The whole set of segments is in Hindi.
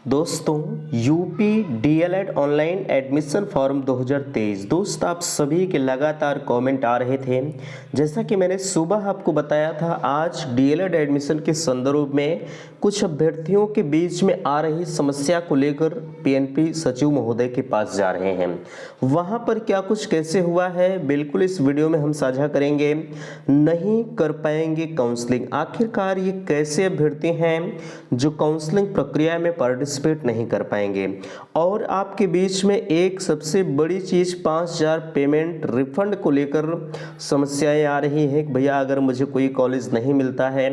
दोस्तों UP DElEd online admission form 2023 दोस्त आप सभी के लगातार कमेंट आ रहे थे। जैसा कि मैंने सुबह आपको बताया था, आज डीएलएड एडमिशन के संदर्भ में कुछ अभ्यर्थियों के बीच में आ रही समस्या को लेकर पीएनपी सचिव महोदय के पास जा रहे हैं। वहां पर क्या कुछ कैसे हुआ है, बिल्कुल इस वीडियो में हम साझा करेंगे। नहीं कर पाएंगे काउंसलिंग, आखिरकार ये कैसे अभ्यर्थी हैं जो काउंसलिंग प्रक्रिया में पार्टिसिपेट नहीं कर पाएंगे। और आपके बीच में एक सबसे बड़ी चीज़ 5,000 पेमेंट रिफंड को लेकर समस्याएं आ रही हैं कि भैया अगर मुझे कोई कॉलेज नहीं मिलता है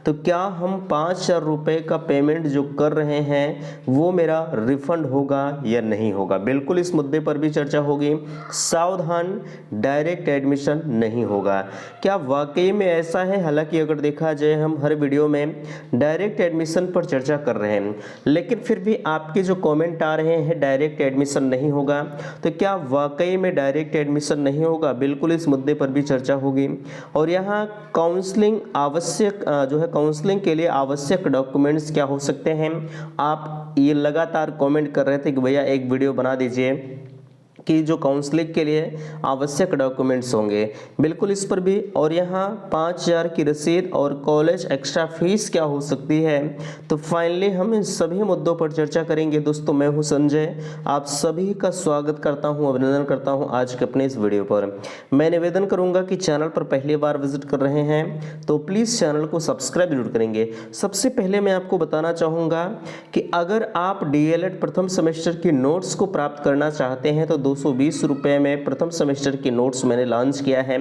तो क्या हम 5,000 रुपये का पेमेंट जो कर रहे हैं वो मेरा रिफंड होगा या नहीं होगा। बिल्कुल इस मुद्दे पर भी चर्चा होगी। सावधान, डायरेक्ट एडमिशन नहीं होगा। क्या वाकई में ऐसा है? हालांकि अगर देखा जाए हम हर वीडियो में डायरेक्ट एडमिशन पर चर्चा कर रहे हैं, लेकिन फिर भी आपके जो कमेंट आ रहे हैं डायरेक्ट एडमिशन नहीं होगा, तो क्या वाकई में डायरेक्ट एडमिशन नहीं होगा? बिल्कुल इस मुद्दे पर भी चर्चा होगी। और यहाँ काउंसलिंग आवश्यक जो है काउंसलिंग के लिए आवश्यक डॉक्यूमेंट्स क्या हो सकते हैं। आप ये लगातार कमेंट कर रहे थे कि भैया एक वीडियो बना दीजिए कि जो काउंसलिंग के लिए आवश्यक डॉक्यूमेंट्स होंगे, बिल्कुल इस पर भी। और यहाँ 5,000 की रसीद और कॉलेज एक्स्ट्रा फीस क्या हो सकती है, तो फाइनली हम इन सभी मुद्दों पर चर्चा करेंगे। दोस्तों मैं हूँ संजय, आप सभी का स्वागत करता हूँ, अभिनंदन करता हूँ आज के अपने इस वीडियो पर। मैं निवेदन करूँगा कि चैनल पर पहली बार विजिट कर रहे हैं तो प्लीज़ चैनल को सब्सक्राइब जरूर करेंगे। सबसे पहले मैं आपको बताना चाहूँगा कि अगर आप डीएलएड प्रथम सेमेस्टर की नोट्स को प्राप्त करना चाहते हैं तो 220 रुपये में प्रथम सेमेस्टर की नोट्स मैंने लॉन्च किया है।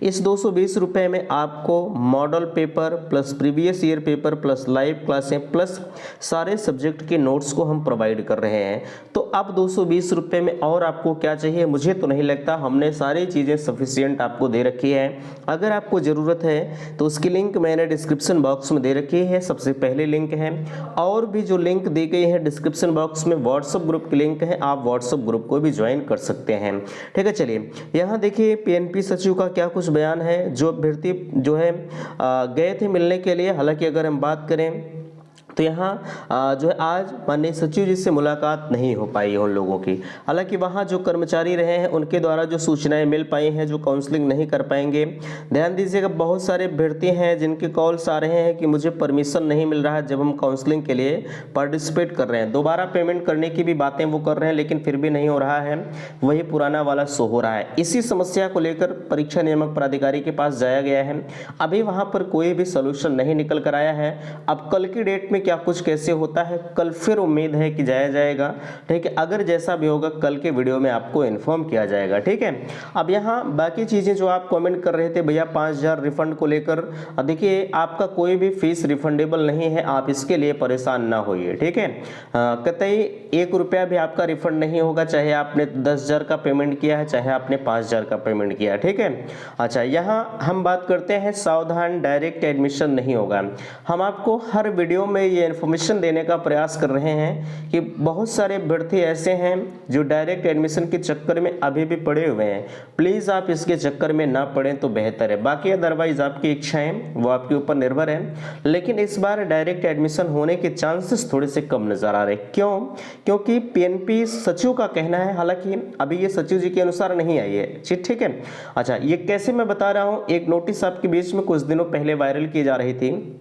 इस 220 रुपये में आपको model paper plus previous year paper plus live क्लासें प्लस सारे सब्जेक्ट के नोट्स को हम प्रोवाइड कर रहे हैं। तो अब 220 रुपये में और आपको क्या चाहिए? मुझे तो नहीं लगता, हमने सारी चीज़ें सफिशिएंट आपको दे रखी है। अगर आपको ज़रूरत है तो उसकी लिंक मैंने डिस्क्रिप्शन बॉक्स में दे रखी है, सबसे पहले लिंक है। और भी जो लिंक दी गई है डिस्क्रिप्शन बॉक्स में व्हाट्सएप ग्रुप की लिंक है, आप व्हाट्सएप ग्रुप को भी ज्वाइन कर सकते हैं। ठीक है, चलिए यहाँ देखिए पीएनपी सचिव का क्या कुछ बयान है। जो अभ्यर्थी जो है गए थे मिलने के लिए, हालांकि अगर हम बात करें तो यहाँ जो है आज माननीय सचिव जी से मुलाकात नहीं हो पाई है उन लोगों की। हालांकि वहाँ जो कर्मचारी रहे हैं उनके द्वारा जो सूचनाएं मिल पाई हैं, जो काउंसलिंग नहीं कर पाएंगे। ध्यान दीजिएगा, बहुत सारे अभ्यर्थी हैं जिनके कॉल्स आ रहे हैं कि मुझे परमिशन नहीं मिल रहा है जब हम काउंसलिंग के लिए पार्टिसिपेट कर रहे हैं। दोबारा पेमेंट करने की भी बातें वो कर रहे हैं लेकिन फिर भी नहीं हो रहा है, वही पुराना वाला शो हो रहा है। इसी समस्या को लेकर परीक्षा नियामक प्राधिकारी के पास जाया गया है, अभी वहाँ पर कोई भी सोल्यूशन नहीं निकल कर आया है। अब कल की डेट में क्या कुछ कैसे होता है, कल फिर उम्मीद है कि जाया जाएगा। ठीक है, अगर जैसा भी होगा कल के वीडियो में आपको इन्फॉर्म किया जाएगा। ठीक है, अब यहाँ बाकी चीज़ें जो आप कमेंट कर रहे थे भैया 5,000 रिफंड को लेकर, देखिए आपका कोई भी फीस रिफंडेबल नहीं है, आप इसके लिए परेशान ना होइए। ठीक है, कतई 1 रुपया भी आपका रिफंड नहीं होगा, चाहे आपने 10,000 का पेमेंट किया है चाहे आपने 5,000 का पेमेंट किया है। ठीक है, अच्छा यहाँ हम बात करते हैं सावधान, डायरेक्ट एडमिशन नहीं होगा। हम आपको हर वीडियो में ये इन्फॉर्मेशन देने का प्रयास कर रहे हैं कि बहुत सारे अभ्यर्थी ऐसे हैं जो डायरेक्ट एडमिशन के चक्कर में अभी भी पड़े हुए हैं। प्लीज़ आप इसके चक्कर में ना पड़ें तो बेहतर है। बाकी अदरवाइज आपकी इच्छाएं वो आपके ऊपर निर्भर है, लेकिन इस बार डायरेक्ट एडमिशन होने के चांसेस थोड़े से कम नजर आ रहे। क्यों? क्योंकि पीएनपी सचिव का कहना है, हालांकि अभी ये सचिव जी के अनुसार नहीं आई है चीज। ठीक है, अच्छा ये कैसे मैं बता रहा हूँ, एक नोटिस आपके बीच में कुछ दिनों पहले वायरल की जा रही थी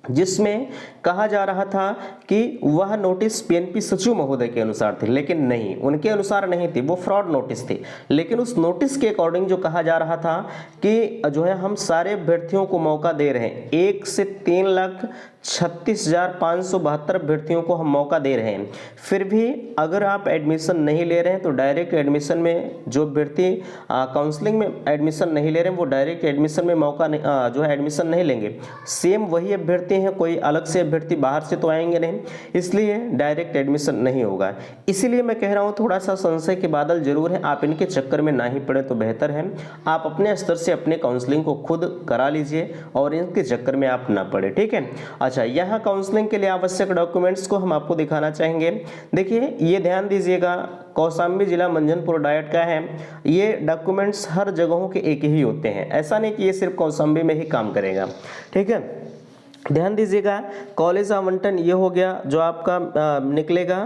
जिसमें कहा जा रहा था कि वह नोटिस पीएनपी सचिव महोदय के अनुसार थी, लेकिन नहीं, उनके अनुसार नहीं थी, वो फ्रॉड नोटिस थी। लेकिन उस नोटिस के अकॉर्डिंग जो कहा जा रहा था कि जो है हम सारे अभ्यर्थियों को मौका दे रहे हैं, 1 से 3,36,572 अभ्यर्थियों को हम मौका दे रहे हैं। फिर भी अगर आप एडमिशन नहीं ले रहे हैं तो डायरेक्ट एडमिशन में जो अभ्यर्थी काउंसलिंग में एडमिशन नहीं ले रहे हैं वो डायरेक्ट एडमिशन में मौका जो है एडमिशन नहीं लेंगे। सेम वही अभ्यर्थी हैं, कोई अलग से अभ्यर्थी बाहर से तो आएंगे नहीं, इसलिए डायरेक्ट एडमिशन नहीं होगा। इसीलिए मैं कह रहा हूँ थोड़ा सा संशय के बादल जरूर है, आप इनके चक्कर में ना ही पड़े तो बेहतर है। आप अपने स्तर से अपने काउंसलिंग को खुद करा लीजिए और इनके चक्कर में आप ना पड़े। ठीक है, अच्छा यहाँ काउंसलिंग के लिए आवश्यक डॉक्यूमेंट्स को हम आपको दिखाना चाहेंगे। देखिए ये ध्यान दीजिएगा, कौशाम्बी जिला मंझनपुर डायट का है। ये डॉक्यूमेंट्स हर जगहों के एक ही होते हैं, ऐसा नहीं कि ये सिर्फ कौशाम्बी में ही काम करेगा। ठीक है, ध्यान दीजिएगा, कॉलेज आवंटन ये हो गया जो आपका निकलेगा।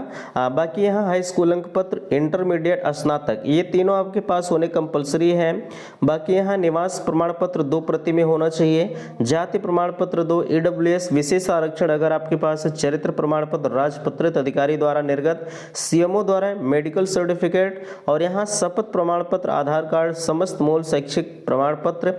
बाकी यहाँ हाई स्कूल अंक पत्र, इंटरमीडिएट, स्नातक, ये तीनों आपके पास होने कंपलसरी है। बाकी यहाँ निवास प्रमाण पत्र 2 प्रति में होना चाहिए, जाति प्रमाण पत्र 2, ईडब्ल्यूएस विशेष आरक्षण अगर आपके पास है, चरित्र प्रमाण पत्र राजपत्रित अधिकारी द्वारा निर्गत, सीएमओ द्वारा मेडिकल सर्टिफिकेट, और यहाँ शपथ प्रमाण पत्र, आधार कार्ड, समस्त मूल शैक्षिक प्रमाण पत्र,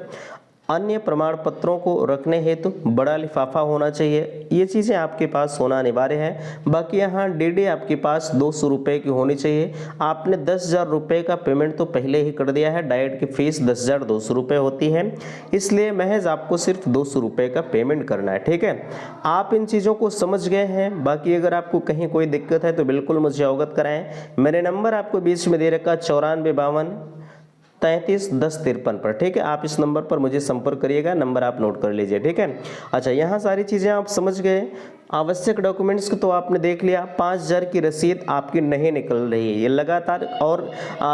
अन्य प्रमाण पत्रों को रखने हेतु बड़ा लिफाफा होना चाहिए। ये चीज़ें आपके पास होना अनिवार्य है। बाकी यहाँ डीडी आपके पास 200 रुपये की होनी चाहिए। आपने 10,000 रुपये का पेमेंट तो पहले ही कर दिया है, डाइट की फीस 10,200 रुपये होती है, इसलिए महज आपको सिर्फ 200 रुपये का पेमेंट करना है। ठीक है, आप इन चीज़ों को समझ गए हैं। बाकी अगर आपको कहीं कोई दिक्कत है तो बिल्कुल मुझे अवगत कराएं। मैंने नंबर आपको बीच में दे रखा 9452331053 पर। ठीक है, आप इस नंबर पर मुझे संपर्क करिएगा, नंबर आप नोट कर लीजिए। ठीक है, अच्छा, यहाँ सारी चीज़ें आप समझ गए। आवश्यक डॉक्यूमेंट्स को तो आपने देख लिया। 5,000 की रसीद आपकी नहीं निकल रही है ये लगातार, और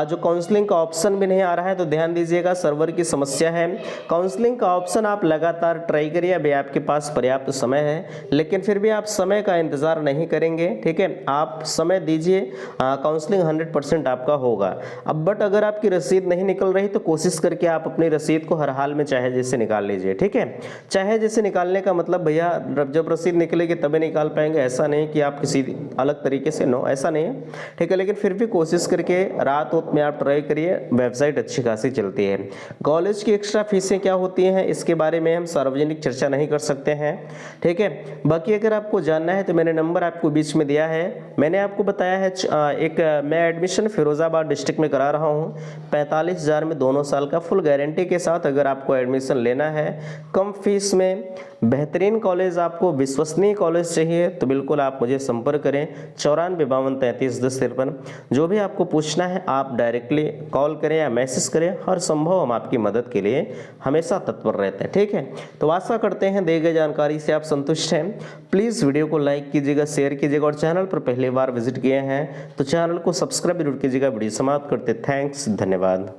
जो काउंसलिंग का ऑप्शन भी नहीं आ रहा है, तो ध्यान दीजिएगा सर्वर की समस्या है। काउंसलिंग का ऑप्शन आप लगातार ट्राई करिए, अभी आपके पास पर्याप्त समय है, लेकिन फिर भी आप समय का इंतज़ार नहीं करेंगे। ठीक है, आप समय दीजिए, काउंसलिंग 100% आपका होगा। अब बट अगर आपकी रसीद नहीं निकल रही तो कोशिश करके आप अपनी रसीद को हर हाल में चाहे जैसे निकाल लीजिए। ठीक है, चाहे जैसे निकालने का मतलब भैया जब रसीद निकलेगी तभी निकाल पाएंगे, ऐसा नहीं कि आप किसी अलग तरीके से, नो, ऐसा नहीं है। ठीक है, लेकिन फिर भी कोशिश करके रात में आप ट्राई करिए, वेबसाइट अच्छी खासी चलती है। कॉलेज की एक्स्ट्रा फीसें क्या होती हैं इसके बारे में हम सार्वजनिक चर्चा नहीं कर सकते हैं। ठीक है, बाकी अगर आपको जानना है तो मैंने नंबर आपको बीच में दिया है। मैंने आपको बताया है मैं एडमिशन फिरोजाबाद डिस्ट्रिक्ट में करा रहा हूँ, 45,000 में दोनों साल का फुल गारंटी के साथ। अगर आपको एडमिशन लेना है कम फीस में, बेहतरीन कॉलेज, आपको विश्वसनीय कॉलेज चाहिए, तो बिल्कुल आप मुझे संपर्क करें 9452331053। जो भी आपको पूछना है आप डायरेक्टली कॉल करें या मैसेज करें, हर संभव हम आपकी मदद के लिए हमेशा तत्पर रहते हैं। ठीक है, तो आशा करते हैं दी गई जानकारी से आप संतुष्ट हैं। प्लीज़ वीडियो को लाइक कीजिएगा, शेयर कीजिएगा, और चैनल पर पहली बार विजिट किए हैं तो चैनल को सब्सक्राइब जरूर कीजिएगा। वीडियो समाप्त करते, थैंक्स, धन्यवाद।